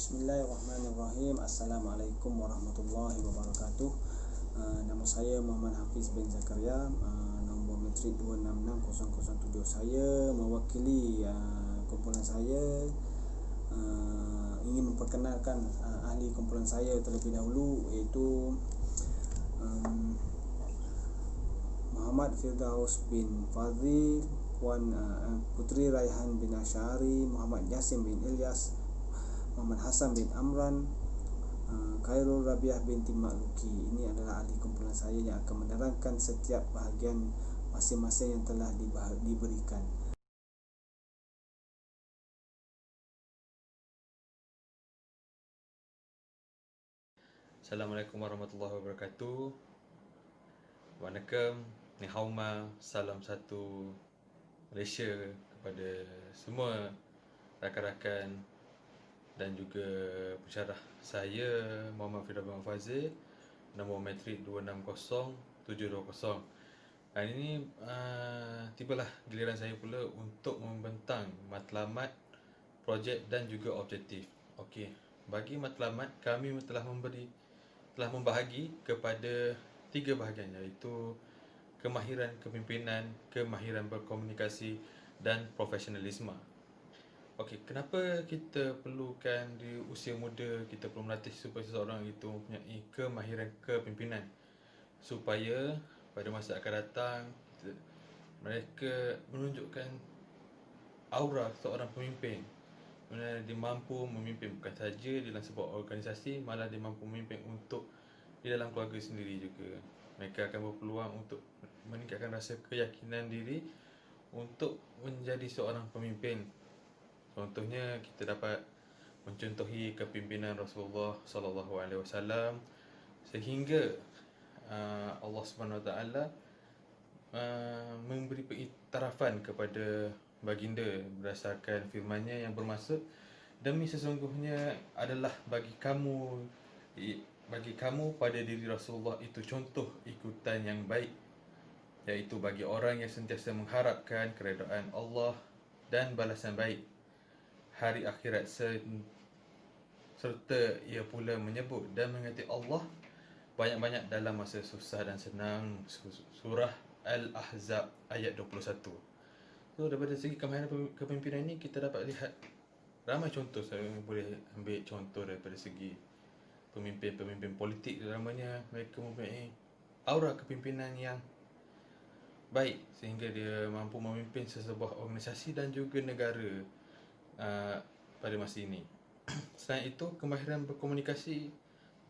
Bismillahirrahmanirrahim. Assalamualaikum warahmatullahi wabarakatuh. Nama saya Muhammad Hafiz bin Zakaria. Nombor matrik 266007. Saya mewakili kumpulan saya. Ingin memperkenalkan ahli kumpulan saya terlebih dahulu, iaitu Muhammad Firdaus bin Fadhil, Puan Putri Raihan bin Asyari, Muhammad Yasin bin Ilyas, Muhammad Hasan bin Amran, Khairul Rabiah binti Makluki. Ini adalah ahli kumpulan saya yang akan menerangkan setiap bahagian masing-masing yang telah diberikan. Assalamualaikum warahmatullahi wabarakatuh. Waalaikum, ni hauma, salam satu Malaysia kepada semua rakan-rakan dan juga pensyarah. Saya Muhammad Firdaus bin Fazil, nombor matrik 260720. Hari ini tibalah giliran saya pula untuk membentang matlamat, projek dan juga objektif. Okey, bagi matlamat kami telah membahagi kepada 3 bahagian, iaitu kemahiran kepimpinan, kemahiran berkomunikasi dan profesionalisme. Okey, kenapa kita perlukan di usia muda kita perlu melatih supaya seseorang itu mempunyai kemahiran kepimpinan, supaya pada masa akan datang mereka menunjukkan aura seorang pemimpin. Dia mampu memimpin bukan saja di dalam sebuah organisasi, malah dia mampu memimpin untuk di dalam keluarga sendiri juga. Mereka akan berpeluang untuk meningkatkan rasa keyakinan diri untuk menjadi seorang pemimpin. Contohnya kita dapat mencontohi kepimpinan Rasulullah sallallahu alaihi wasallam, sehingga Allah Subhanahu Wa Taala memberi pengiktirafan kepada baginda berdasarkan firman-Nya yang bermaksud, demi sesungguhnya adalah bagi kamu pada diri Rasulullah itu contoh ikutan yang baik, iaitu bagi orang yang sentiasa mengharapkan keredaan Allah dan balasan baik hari akhirat, serta ia pula menyebut dan mengingati Allah banyak-banyak dalam masa susah dan senang. Surah Al-Ahzab ayat 21. So daripada segi kemahiran kepimpinan ini kita dapat lihat ramai contoh. Saya boleh ambil contoh daripada segi pemimpin-pemimpin politik, terutamanya mereka mempunyai aura kepimpinan yang baik sehingga dia mampu memimpin sesebuah organisasi dan juga negara pada masa ini. Selain itu, kemahiran berkomunikasi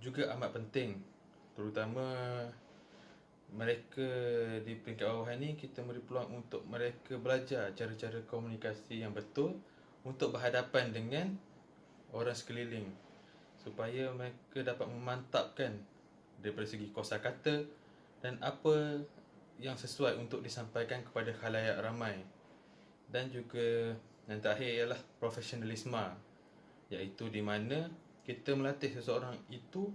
juga amat penting, terutama mereka di peringkat bawah ini. Kita beri peluang untuk mereka belajar cara-cara komunikasi yang betul untuk berhadapan dengan orang sekeliling, supaya mereka dapat memantapkan daripada segi kosakata dan apa yang sesuai untuk disampaikan kepada khalayak ramai. Dan juga yang terakhir ialah profesionalisme, iaitu di mana kita melatih seseorang itu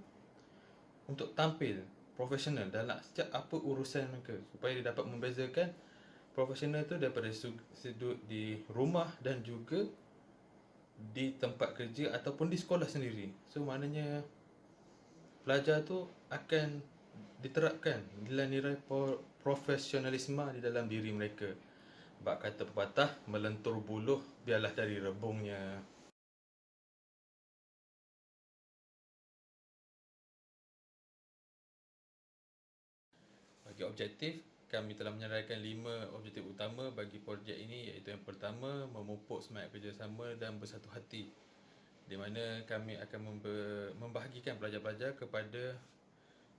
untuk tampil profesional dalam setiap apa urusan mereka, supaya dia dapat membezakan profesional itu daripada sudut di rumah dan juga di tempat kerja ataupun di sekolah sendiri. So maknanya pelajar tu akan diterapkan nilai-nilai profesionalisme di dalam diri mereka. Bab kata pepatah, melentur buluh biarlah dari rebungnya. Bagi objektif, kami telah menyerahkan 5 objektif utama bagi projek ini, iaitu yang pertama, memupuk semangat kerjasama dan bersatu hati, di mana kami akan membahagikan pelajar-pelajar kepada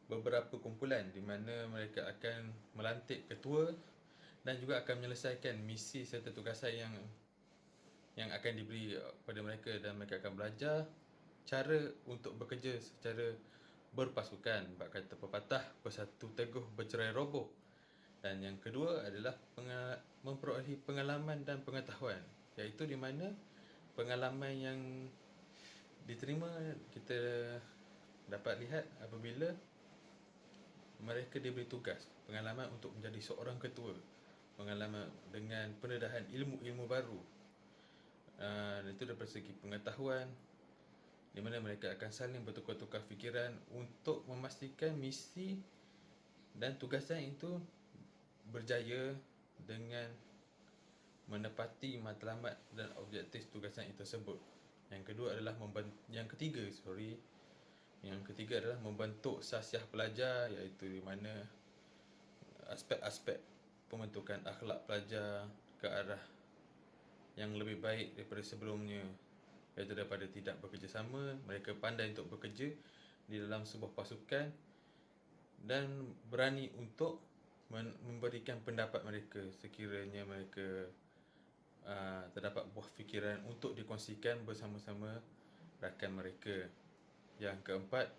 beberapa kumpulan, di mana mereka akan melantik ketua dan juga akan menyelesaikan misi serta tugasan yang akan diberi kepada mereka, dan mereka akan belajar cara untuk bekerja secara berpasukan. Bab kata pepatah, bersatu teguh bercerai roboh. Dan yang kedua adalah memperolehi pengalaman dan pengetahuan, iaitu di mana pengalaman yang diterima kita dapat lihat apabila mereka diberi tugas, pengalaman untuk menjadi seorang ketua, pengalaman dengan pendedahan ilmu-ilmu baru. Itu daripada segi pengetahuan. di mana mereka akan saling bertukar-tukar fikiran untuk memastikan misi dan tugasan itu berjaya dengan menepati matlamat dan objektif tugasan itu tersebut. Yang ketiga adalah membentuk sasiah pelajar, iaitu di mana aspek-aspek pembentukan akhlak pelajar ke arah yang lebih baik daripada sebelumnya, iaitu daripada tidak bekerjasama, mereka pandai untuk bekerja di dalam sebuah pasukan dan berani untuk memberikan pendapat mereka sekiranya mereka terdapat buah fikiran untuk dikongsikan bersama-sama rakan mereka. Yang keempat,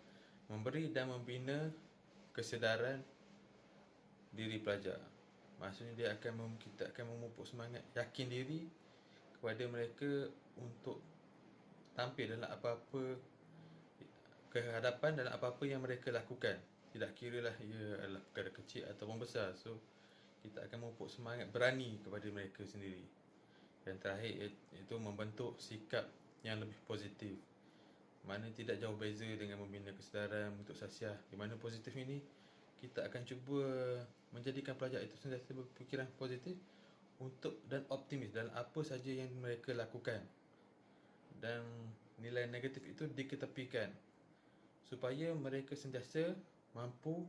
memberi dan membina kesedaran diri pelajar. Maksudnya kita akan memupuk semangat yakin diri kepada mereka untuk tampil dalam apa-apa kehadapan dalam apa-apa yang mereka lakukan. Tidak kiralah ia adalah perkara kecil ataupun besar. So, kita akan memupuk semangat berani kepada mereka sendiri. Yang terakhir iaitu membentuk sikap yang lebih positif, mana tidak jauh beza dengan membina kesedaran untuk sasiah, di mana positif ini kita akan cuba menjadikan pelajar itu sentiasa berfikiran positif untuk dan optimis dalam apa saja yang mereka lakukan, dan nilai negatif itu diketepikan supaya mereka sentiasa mampu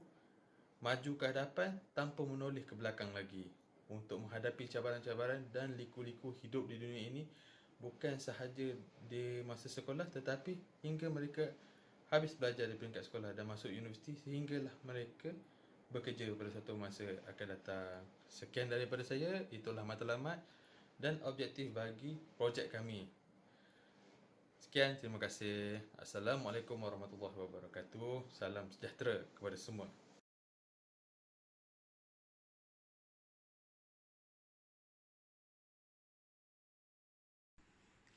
maju ke hadapan tanpa menoleh ke belakang lagi untuk menghadapi cabaran-cabaran dan liku-liku hidup di dunia ini, bukan sahaja di masa sekolah tetapi hingga mereka habis belajar di peringkat sekolah dan masuk universiti, sehinggalah mereka bekerja pada satu masa akan datang. Sekian daripada saya, itulah matlamat dan objektif bagi projek kami. Sekian, terima kasih. Assalamualaikum warahmatullahi wabarakatuh. Salam sejahtera kepada semua.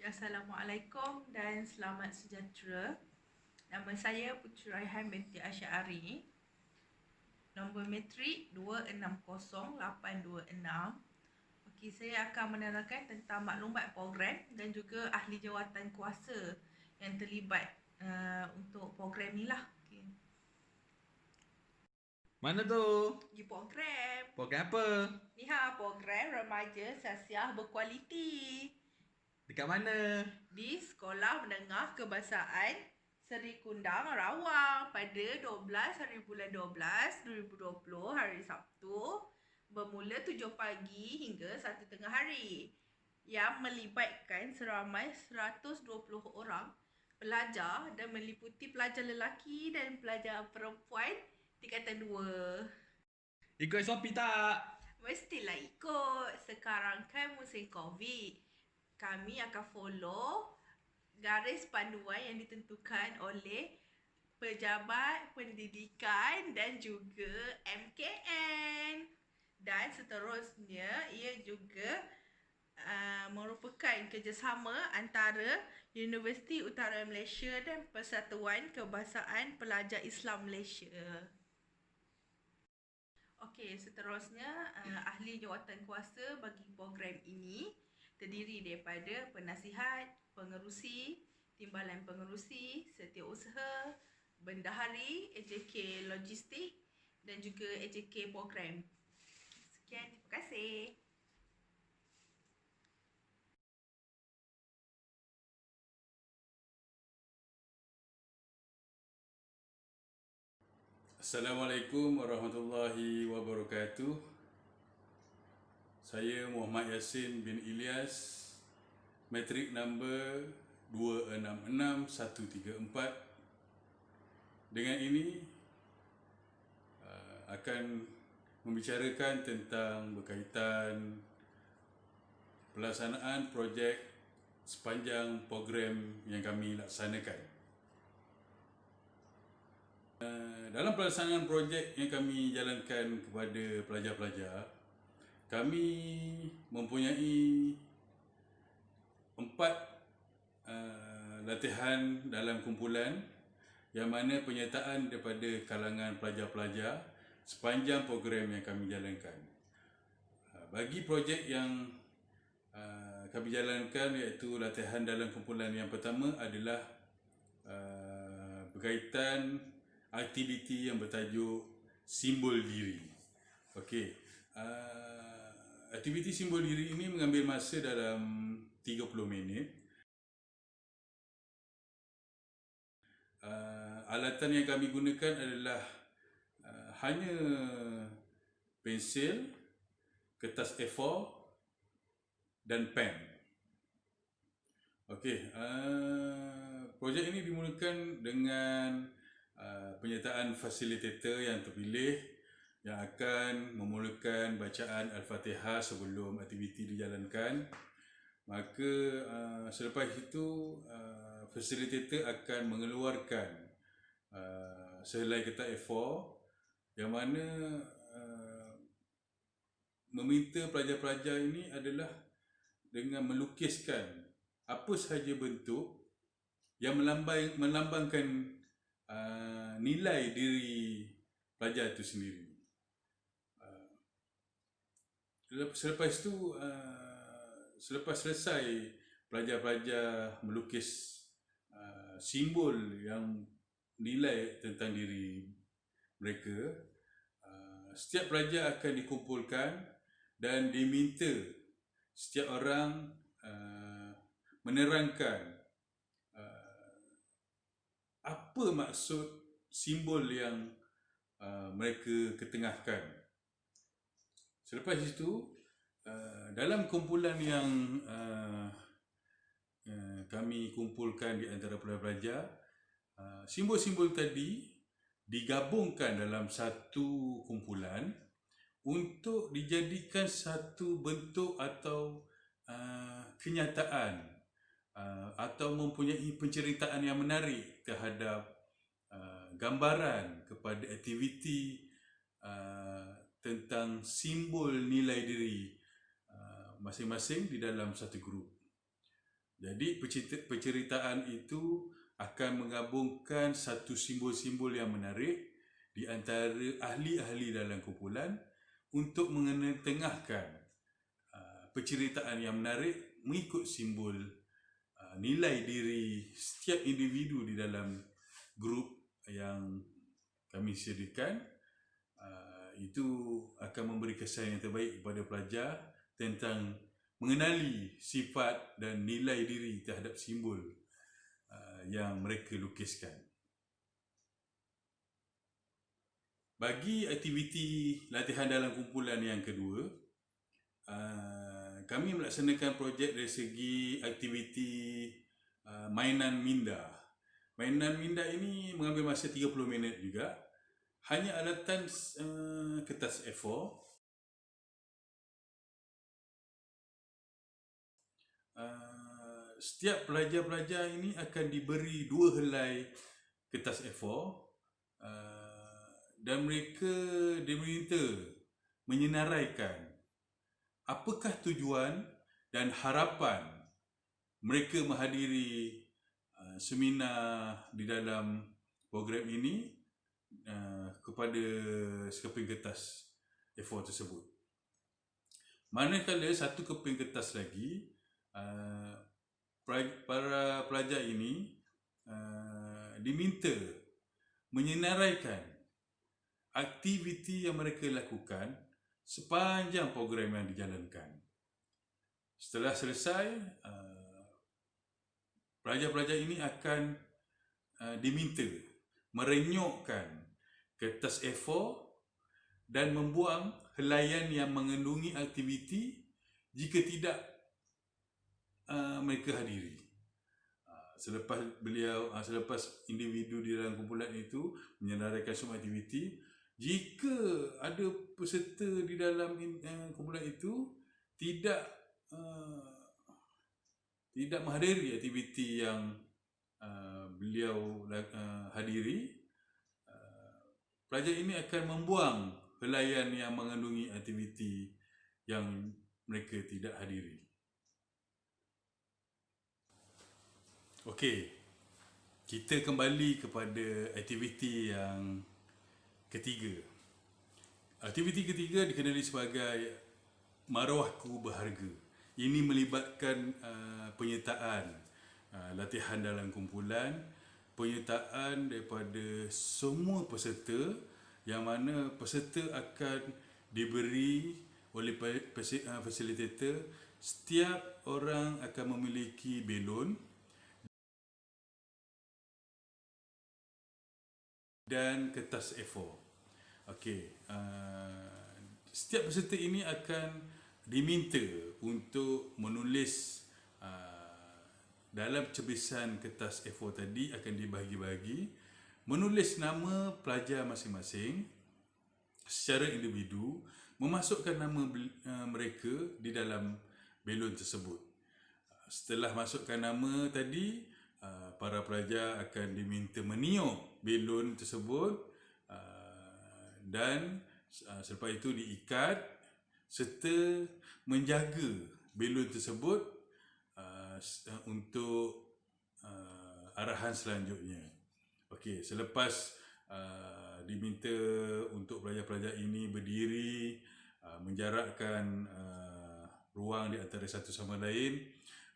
Assalamualaikum dan selamat sejahtera. Nama saya Puteri Raihan binti Asy'ari. Nombor matrik 260826. Okey, saya akan menerangkan tentang maklumat program dan juga ahli jawatan kuasa yang terlibat untuk program ni lah. Okay. Mana tu? Di program. Program apa? Ni program remaja sasiah berkualiti. Dekat mana? Di Sekolah Menengah Kebahasaan Seri Kundang, Rawang pada 12 hari bulan 12 2020 hari Sabtu bermula 7 pagi hingga 1 tengah hari yang melibatkan seramai 120 orang pelajar dan meliputi pelajar lelaki dan pelajar perempuan tingkatan 2. Ikut SOP tak? Mestilah ikut. Sekarang kan musim COVID. Kami akan follow garis panduan yang ditentukan oleh Pejabat Pendidikan dan juga MKN. Dan seterusnya, ia juga merupakan kerjasama antara Universiti Utara Malaysia dan Persatuan Kebahasaan Pelajar Islam Malaysia. Okey, seterusnya ahli jawatan kuasa bagi program ini terdiri daripada penasihat, pengerusi, timbalan pengerusi, setiausaha, bendahari, AJK logistik dan juga AJK program. Sekian, terima kasih. Assalamualaikum warahmatullahi wabarakatuh. Saya Muhammad Yassin bin Ilyas, matrik number 266134. Dengan ini akan membicarakan tentang berkaitan pelaksanaan projek sepanjang program yang kami laksanakan. Dalam pelaksanaan projek yang kami jalankan kepada pelajar-pelajar, kami mempunyai 4 latihan dalam kumpulan yang mana penyertaan daripada kalangan pelajar-pelajar sepanjang program yang kami jalankan. Bagi projek yang kami jalankan, iaitu latihan dalam kumpulan yang pertama adalah berkaitan aktiviti yang bertajuk simbol diri. Okey. Aktiviti simbol diri ini mengambil masa dalam 30 minit. Alatan yang kami gunakan adalah hanya pensil, kertas A4 dan pen. Okey, projek ini dimulakan dengan penyertaan fasilitator yang terpilih yang akan memulakan bacaan Al-Fatihah sebelum aktiviti dijalankan. Maka selepas itu fasilitator akan mengeluarkan sehelai kertas A4 yang mana meminta pelajar-pelajar ini adalah dengan melukiskan apa sahaja bentuk yang melambangkan nilai diri pelajar itu sendiri. Selepas itu, selepas selesai pelajar-pelajar melukis simbol yang nilai tentang diri mereka, setiap pelajar akan dikumpulkan dan diminta setiap orang menerangkan apa maksud simbol yang mereka ketengahkan. Selepas itu, dalam kumpulan yang kami kumpulkan di antara pelajar-pelajar, simbol-simbol tadi digabungkan dalam satu kumpulan untuk dijadikan satu bentuk atau kenyataan atau mempunyai penceritaan yang menarik terhadap gambaran kepada aktiviti tentang simbol nilai diri masing-masing di dalam satu grup. Jadi penceritaan itu akan menggabungkan satu simbol-simbol yang menarik di antara ahli-ahli dalam kumpulan untuk mengetengahkan penceritaan yang menarik mengikut simbol nilai diri setiap individu di dalam grup yang kami sediakan. Itu akan memberi kesan yang terbaik kepada pelajar tentang mengenali sifat dan nilai diri terhadap simbol yang mereka lukiskan. Bagi aktiviti latihan dalam kumpulan yang kedua, kami melaksanakan projek dari segi aktiviti mainan minda. Mainan minda ini mengambil masa 30 minit juga. Hanya alatan kertas A4. Setiap pelajar-pelajar ini akan diberi 2 helai kertas A4 dan mereka diminta menyenaraikan apakah tujuan dan harapan mereka menghadiri seminar di dalam program ini kepada sekeping kertas A4 tersebut. Manakala satu keping kertas lagi, para pelajar ini diminta menyenaraikan aktiviti yang mereka lakukan sepanjang program yang dijalankan. Setelah selesai, pelajar-pelajar ini akan diminta merenyokkan kertas A4 dan membuang helaian yang mengandungi aktiviti jika tidak mereka hadiri. Selepas individu di dalam kumpulan itu menyenaraikan semua aktiviti, jika ada peserta di dalam kumpulan itu tidak menghadiri aktiviti yang beliau hadiri, pelajar ini akan membuang helaian yang mengandungi aktiviti yang mereka tidak hadiri. Okey, kita kembali kepada aktiviti yang ketiga. Aktiviti ketiga dikenali sebagai maruahku berharga. Ini melibatkan penyertaan latihan dalam kumpulan penyertaan daripada semua peserta, yang mana peserta akan diberi oleh fasilitator. Setiap orang akan memiliki belon dan kertas A4. Okey, setiap peserta ini akan diminta untuk menulis dalam cebisan kertas A4 tadi, akan dibahagi-bahagi, menulis nama pelajar masing-masing secara individu, memasukkan nama mereka di dalam belon tersebut. Setelah masukkan nama tadi, para pelajar akan diminta meniup belon tersebut dan selepas itu diikat serta menjaga belon tersebut untuk arahan selanjutnya. Okey, selepas diminta untuk pelajar-pelajar ini berdiri, menjarakkan ruang di antara satu sama lain,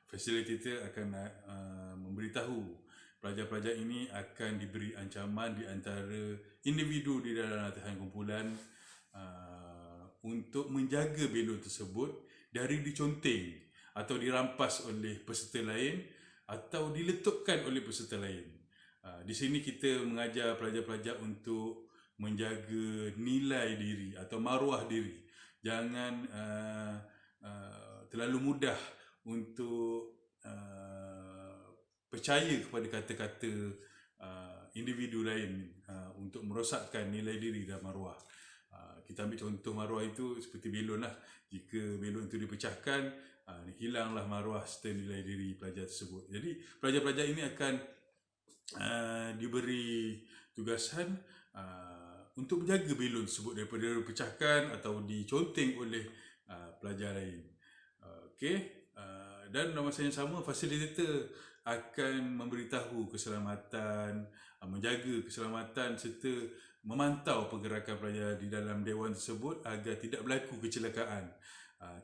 fasilitator akan memberitahu pelajar-pelajar ini akan diberi ancaman di antara individu di dalam latihan kumpulan untuk menjaga belon tersebut dari diconteng atau dirampas oleh peserta lain atau diletupkan oleh peserta lain. Di sini kita mengajar pelajar-pelajar untuk menjaga nilai diri atau maruah diri. Jangan terlalu mudah untuk percaya kepada kata-kata individu lain untuk merosakkan nilai diri dan maruah. Kita ambil contoh maruah itu seperti belon lah. Jika belon itu dipecahkan, hilanglah maruah serta nilai diri pelajar tersebut. Jadi pelajar-pelajar ini akan diberi tugasan untuk menjaga belon tersebut daripada dipecahkan atau diconteng oleh pelajar lain. Okey, dan dalam masa yang sama fasilitator akan memberitahu keselamatan, menjaga keselamatan serta memantau pergerakan pelajar di dalam dewan tersebut agar tidak berlaku kecelakaan.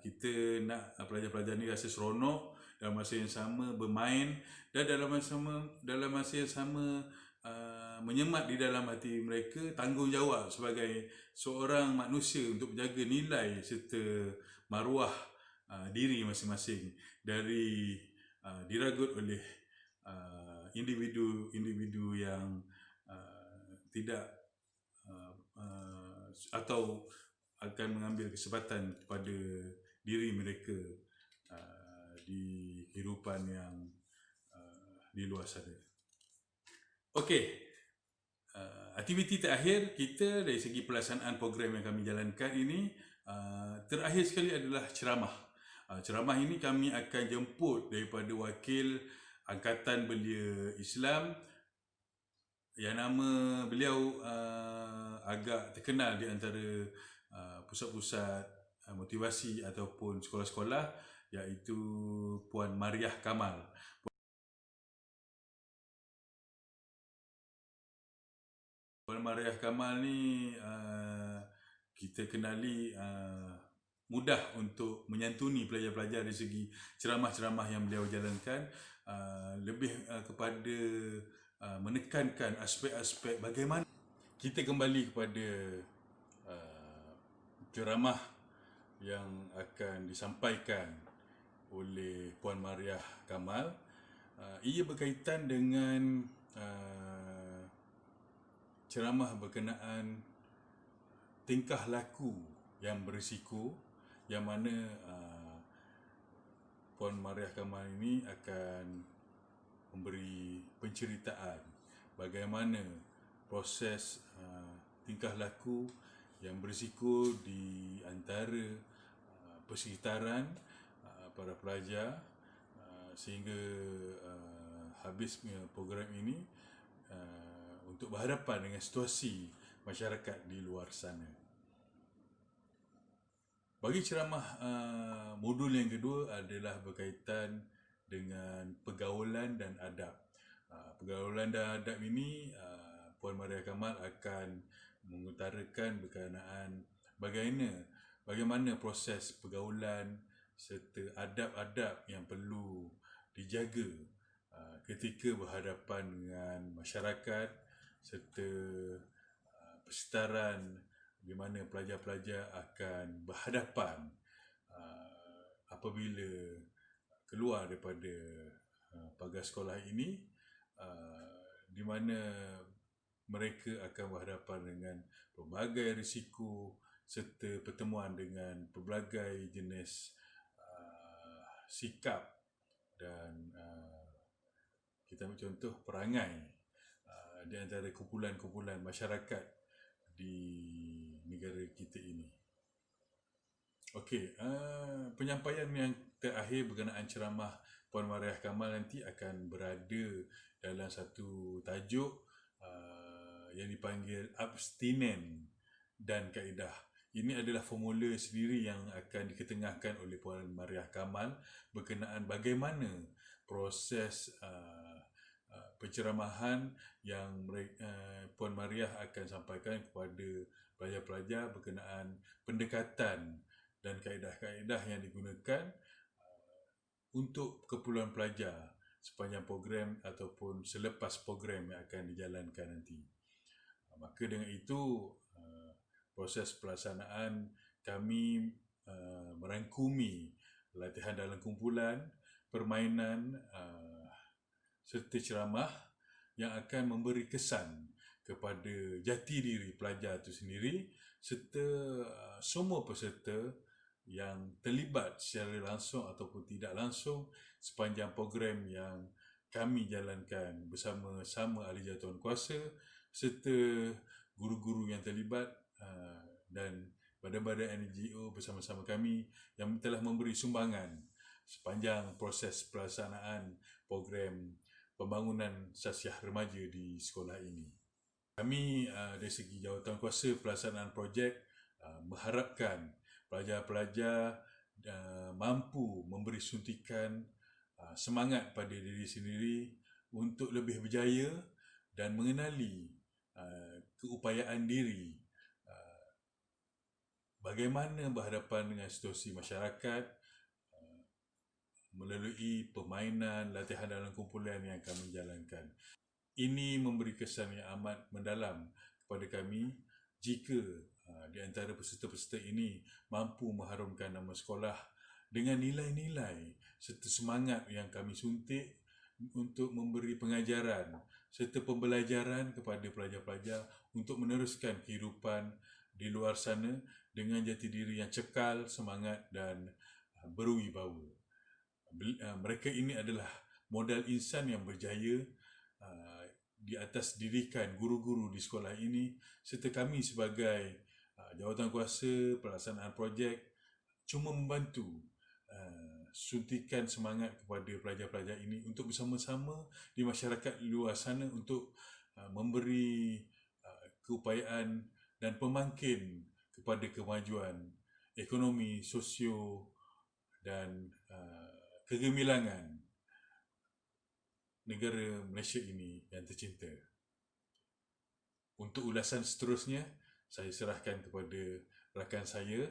Kita nak pelajar-pelajar ni rasa seronok, dalam masa yang sama bermain, dan dalam masa yang sama menyemat di dalam hati mereka tanggungjawab sebagai seorang manusia untuk menjaga nilai serta maruah diri masing-masing dari diragut oleh individu-individu yang tidak atau akan mengambil kesempatan kepada diri mereka di kehidupan yang di luar sana. Okey, aktiviti terakhir kita dari segi pelaksanaan program yang kami jalankan ini, terakhir sekali adalah ceramah. Ceramah ini kami akan jemput daripada wakil Angkatan Belia Islam yang nama beliau agak terkenal di antara pusat-pusat motivasi ataupun sekolah-sekolah, iaitu Puan Mariah Kamal. Puan Mariah Kamal ni kita kenali mudah untuk menyantuni pelajar-pelajar dari segi ceramah-ceramah yang beliau jalankan, lebih kepada menekankan aspek-aspek bagaimana kita kembali kepada ceramah yang akan disampaikan oleh Puan Mariah Kamal. Ia berkaitan dengan ceramah berkenaan tingkah laku yang berisiko, yang mana Puan Mariah Kamal ini akan memberi penceritaan bagaimana proses tingkah laku yang berisiko di antara persekitaran para pelajar sehingga habisnya program ini untuk berhadapan dengan situasi masyarakat di luar sana. Bagi ceramah modul yang kedua adalah berkaitan dengan pergaulan dan adab. Pergaulan dan adab ini Puan Mariah Kamal akan mengutarakan berkenaan bagaimana proses pergaulan serta adab-adab yang perlu dijaga ketika berhadapan dengan masyarakat serta persekitaran di mana pelajar-pelajar akan berhadapan apabila keluar daripada pagar sekolah ini, di mana mereka akan berhadapan dengan pelbagai risiko serta pertemuan dengan pelbagai jenis sikap dan kita ambil contoh perangai di antara kumpulan-kumpulan masyarakat di negara kita ini. Okey, penyampaian yang terakhir berkenaan ceramah Puan Mariah Kamal nanti akan berada dalam satu tajuk yang dipanggil abstinen dan kaedah. Ini adalah formula sendiri yang akan diketengahkan oleh Puan Mariah Kamal berkenaan bagaimana proses penceramahan yang Puan Mariah akan sampaikan kepada pelajar-pelajar berkenaan pendekatan dan kaedah-kaedah yang digunakan untuk keperluan pelajar sepanjang program ataupun selepas program yang akan dijalankan nanti. Maka dengan itu, proses pelaksanaan kami merangkumi latihan dalam kumpulan, permainan serta ceramah yang akan memberi kesan kepada jati diri pelajar itu sendiri serta semua peserta yang terlibat secara langsung ataupun tidak langsung sepanjang program yang kami jalankan bersama-sama ahli jawatankuasa serta guru-guru yang terlibat dan badan-badan NGO bersama-sama kami yang telah memberi sumbangan sepanjang proses pelaksanaan program pembangunan sasiah remaja di sekolah ini. Kami dari segi jawatankuasa pelaksanaan projek mengharapkan pelajar-pelajar mampu memberi suntikan semangat pada diri sendiri untuk lebih berjaya dan mengenali keupayaan diri bagaimana berhadapan dengan situasi masyarakat melalui permainan latihan dalam kumpulan yang kami jalankan. Ini memberi kesan yang amat mendalam kepada kami jika di antara peserta-peserta ini mampu mengharumkan nama sekolah dengan nilai-nilai serta semangat yang kami suntik untuk memberi pengajaran serta pembelajaran kepada pelajar-pelajar untuk meneruskan kehidupan di luar sana dengan jati diri yang cekal, semangat dan berwibawa. Mereka ini adalah modal insan yang berjaya di atas didikan guru-guru di sekolah ini serta kami sebagai jawatankuasa pelaksanaan projek cuma membantu suntikan semangat kepada pelajar-pelajar ini untuk bersama-sama di masyarakat luar sana untuk memberi keupayaan dan pemangkin kepada kemajuan ekonomi, sosio dan kegemilangan negara Malaysia ini yang tercinta. Untuk ulasan seterusnya, saya serahkan kepada rakan saya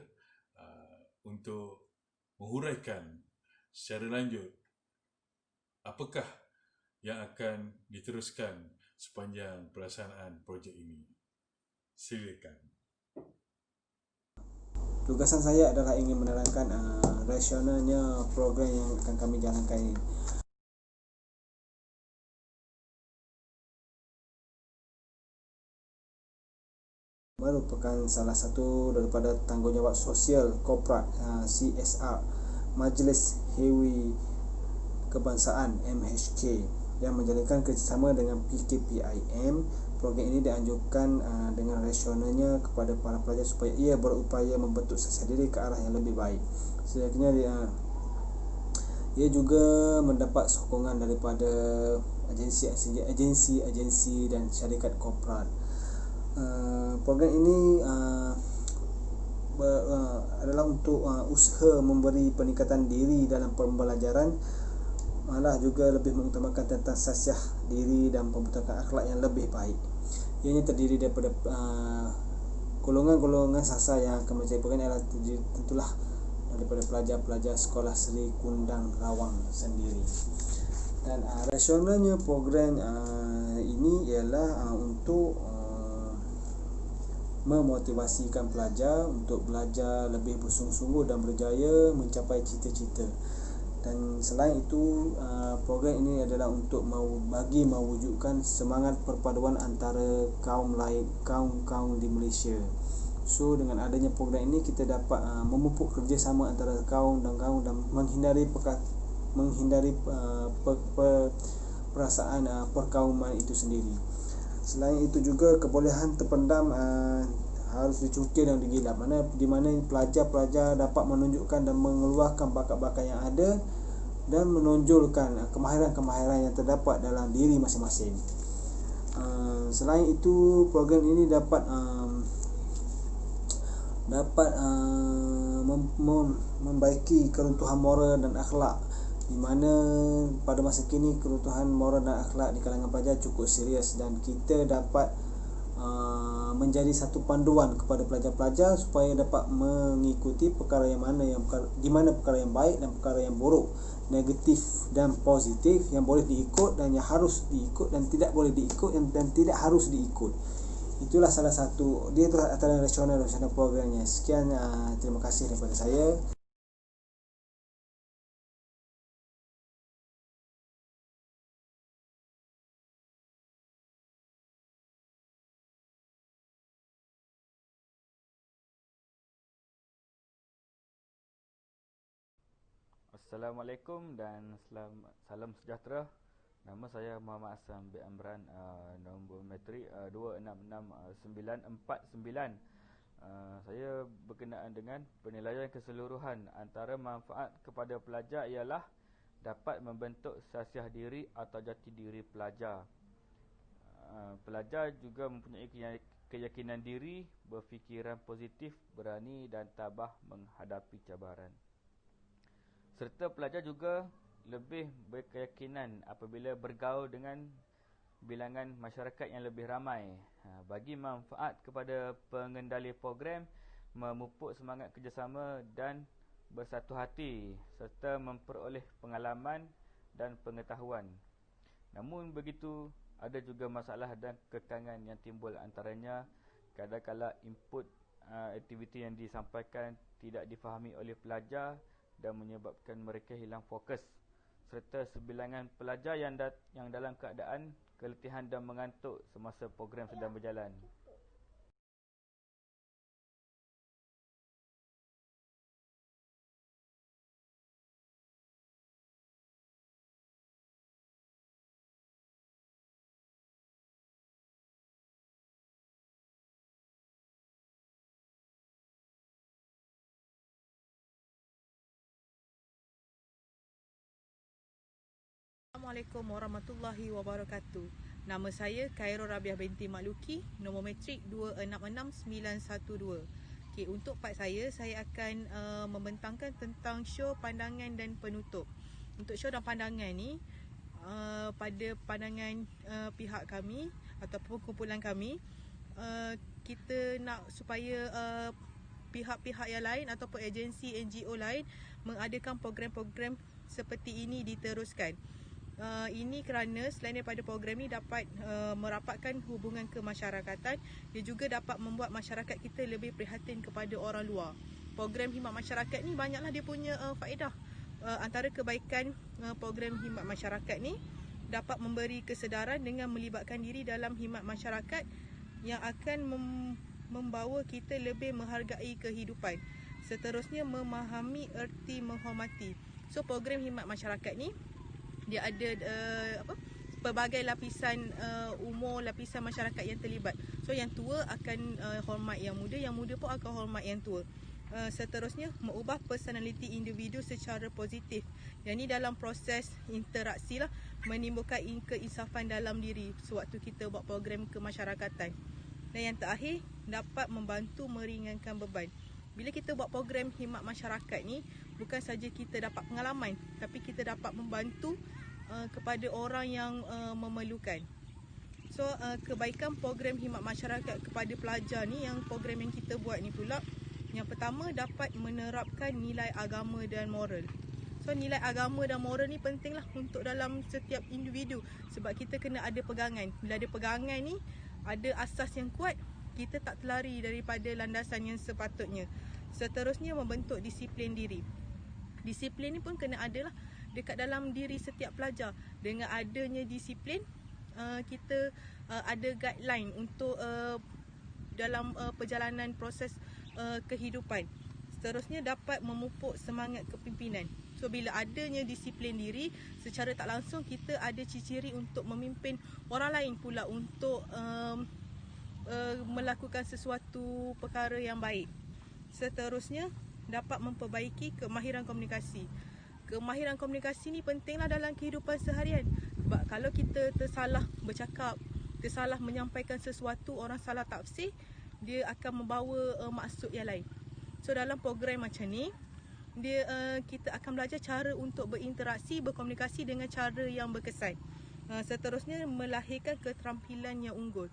untuk menghuraikan secara lanjut apakah yang akan diteruskan sepanjang pelaksanaan projek ini. Silakan. Tugasan saya adalah ingin menerangkan rasionalnya program yang akan kami jalankan ini. Merupakan salah satu daripada tanggungjawab sosial korporat CSR Majlis Hewi Kebangsaan MHK yang menjalankan kerjasama dengan PKPIM. Program ini dianjurkan dengan rasionalnya kepada para pelajar supaya ia berupaya membentuk sasiah diri ke arah yang lebih baik. Selanjutnya ia juga mendapat sokongan daripada agensi dan syarikat korporat. Program ini adalah untuk usaha memberi peningkatan diri dalam pembelajaran, malah juga lebih mengutamakan tentang sasiah diri dan pembentukan akhlak yang lebih baik. Ianya terdiri daripada golongan-golongan sasar yang akan mencapai program adalah tentulah daripada pelajar-pelajar sekolah Seri Kundang Rawang sendiri. Dan rasionalnya program ini ialah untuk memotivasikan pelajar untuk belajar lebih bersungguh-sungguh dan berjaya mencapai cita-cita. Dan selain itu, program ini adalah untuk mewujudkan semangat perpaduan antara kaum di Malaysia. So dengan adanya program ini kita dapat memupuk kerjasama antara kaum dan menghindari perasaan perkauman itu sendiri. Selain itu juga kebolehan terpendam harus dicukir dan digilap, di mana pelajar-pelajar dapat menunjukkan dan mengeluarkan bakat-bakat yang ada dan menonjolkan kemahiran-kemahiran yang terdapat dalam diri masing-masing. Selain itu, program ini dapat membaiki keruntuhan moral dan akhlak, di mana pada masa kini keruntuhan moral dan akhlak di kalangan pelajar cukup serius, dan kita dapat menjadi satu panduan kepada pelajar-pelajar supaya dapat mengikuti perkara yang mana di mana perkara yang baik dan perkara yang buruk, negatif dan positif, yang boleh diikut dan yang harus diikut dan tidak boleh diikut dan tidak harus diikut. Itulah salah satu, dia itu antara rasional programnya. Sekian, terima kasih daripada saya. Assalamualaikum dan salam sejahtera. Nama saya Muhammad Hassan bin Amran, nombor matrik 266949. Saya berkenaan dengan penilaian keseluruhan antara manfaat kepada pelajar ialah dapat membentuk sasiah diri atau jati diri pelajar. Pelajar juga mempunyai keyakinan diri, berfikiran positif, berani dan tabah menghadapi cabaran. Serta pelajar juga lebih berkeyakinan apabila bergaul dengan bilangan masyarakat yang lebih ramai. Bagi manfaat kepada pengendali program, memupuk semangat kerjasama dan bersatu hati serta memperoleh pengalaman dan pengetahuan. Namun begitu, ada juga masalah dan kekangan yang timbul, antaranya kadang-kala input aktiviti yang disampaikan tidak difahami oleh pelajar dan menyebabkan mereka hilang fokus, serta sebilangan pelajar yang dalam keadaan keletihan dan mengantuk semasa program sedang berjalan. Assalamualaikum warahmatullahi wabarakatuh. Nama saya Khairul Rabiah binti Makluki, nombor matrik 266912. Okey, untuk part saya akan membentangkan tentang show pandangan dan penutup. Untuk show dan pandangan ni, pada pandangan pihak kami ataupun kumpulan kami, kita nak supaya pihak-pihak yang lain ataupun agensi NGO lain mengadakan program-program seperti ini diteruskan. Ini kerana selain daripada program ini dapat merapatkan hubungan kemasyarakatan, dia juga dapat membuat masyarakat kita lebih prihatin kepada orang luar. Program khidmat masyarakat ni banyaklah dia punya faedah. Antara kebaikan program khidmat masyarakat ni dapat memberi kesedaran dengan melibatkan diri dalam khidmat masyarakat yang akan membawa kita lebih menghargai kehidupan. Seterusnya, memahami erti menghormati. So program khidmat masyarakat ni dia ada pelbagai lapisan umur, lapisan masyarakat yang terlibat. So yang tua akan hormat yang muda pun akan hormat yang tua. Seterusnya, mengubah personaliti individu secara positif. Yang ni dalam proses interaksi lah, menimbulkan keinsafan dalam diri sewaktu kita buat program kemasyarakatan. Dan yang terakhir, dapat membantu meringankan beban. Bila kita buat program khidmat masyarakat ni, bukan saja kita dapat pengalaman, tapi kita dapat membantu kepada orang yang memerlukan. So kebaikan program khidmat masyarakat kepada pelajar ni, yang program yang kita buat ni pula, yang pertama, dapat menerapkan nilai agama dan moral. So nilai agama dan moral ni pentinglah untuk dalam setiap individu, sebab kita kena ada pegangan. Bila ada pegangan ni, ada asas yang kuat, kita tak terlari daripada landasan yang sepatutnya. Seterusnya, membentuk disiplin diri. Disiplin ni pun kena ada lah dekat dalam diri setiap pelajar. Dengan adanya disiplin, kita ada guideline untuk dalam perjalanan proses kehidupan. Seterusnya, dapat memupuk semangat kepimpinan. So bila adanya disiplin diri, secara tak langsung kita ada ciri-ciri untuk memimpin orang lain pula untuk melakukan sesuatu perkara yang baik. Seterusnya, dapat memperbaiki kemahiran komunikasi. Kemahiran komunikasi ni pentinglah dalam kehidupan seharian. Sebab kalau kita tersalah bercakap, tersalah menyampaikan sesuatu, orang salah tafsir, dia akan membawa maksud yang lain. So dalam program macam ni, kita akan belajar cara untuk berinteraksi, berkomunikasi dengan cara yang berkesan. Seterusnya, melahirkan keterampilan yang unggul.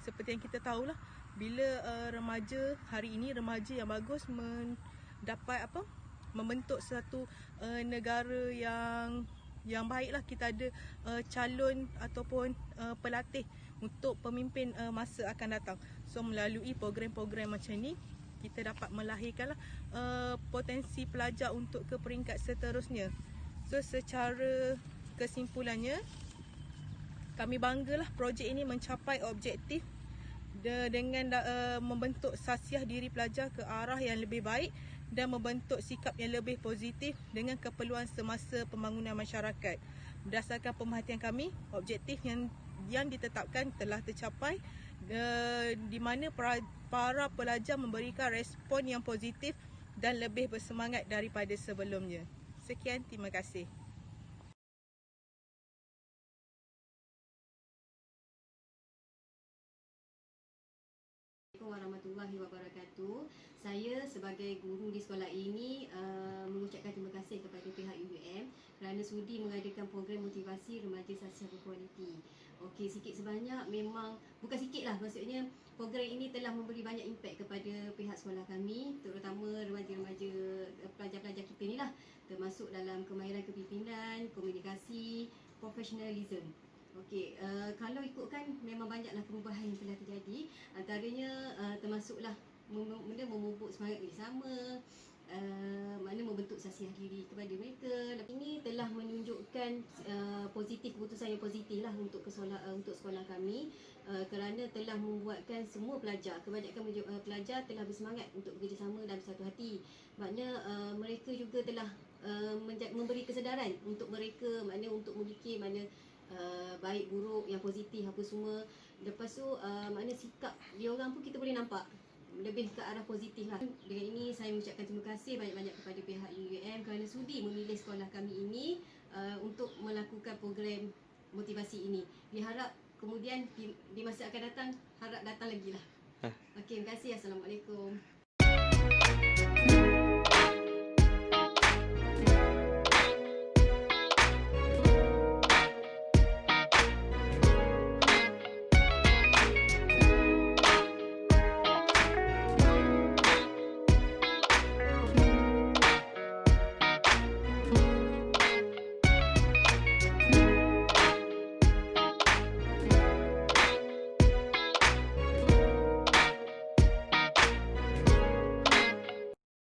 Seperti yang kita tahulah, bila remaja hari ini, remaja yang bagus mendapat membentuk satu negara yang baiklah. Kita ada calon ataupun pelatih untuk pemimpin masa akan datang. So melalui program-program macam ni, kita dapat melahirkanlah potensi pelajar untuk ke peringkat seterusnya. So secara kesimpulannya, kami banggalah projek ini mencapai objektif dengan membentuk sasiah diri pelajar ke arah yang lebih baik dan membentuk sikap yang lebih positif dengan keperluan semasa pembangunan masyarakat. Berdasarkan pemerhatian kami, objektif yang ditetapkan telah tercapai, di mana para pelajar memberikan respon yang positif dan lebih bersemangat daripada sebelumnya. Sekian, terima kasih. Assalamualaikum warahmatullahi wabarakatuh. Saya sebagai guru di sekolah ini mengucapkan terima kasih kepada pihak UUM kerana sudi mengadakan program motivasi remaja sasiah berkualiti. Okey, sikit sebanyak memang, bukan sikit lah, maksudnya program ini telah memberi banyak impak kepada pihak sekolah kami, terutama remaja-remaja pelajar-pelajar kita ni lah, termasuk dalam kemahiran kepimpinan, komunikasi, profesionalism. Okey, kalau ikutkan memang banyaklah perubahan yang telah terjadi. Antaranya termasuklah memupuk semangat bersama, mana membentuk sasiah diri kepada mereka. Ini telah menunjukkan positif, keputusan yang positif lah untuk sekolah kami, kerana telah membuatkan semua pelajar, kebanyakan pelajar telah bersemangat untuk bekerjasama dalam satu hati. Maknanya mereka juga telah memberi kesedaran untuk mereka, maknanya untuk memikir mana baik buruk, yang positif apa semua. Lepas tu makna sikap dia orang pun kita boleh nampak lebih ke arah positif lah. Dengan ini saya mengucapkan terima kasih banyak-banyak kepada pihak UUM kerana sudi memilih sekolah kami ini untuk melakukan program motivasi ini. Diharap kemudian di masa akan datang, harap datang lagi lah. Okey, terima kasih. Assalamualaikum.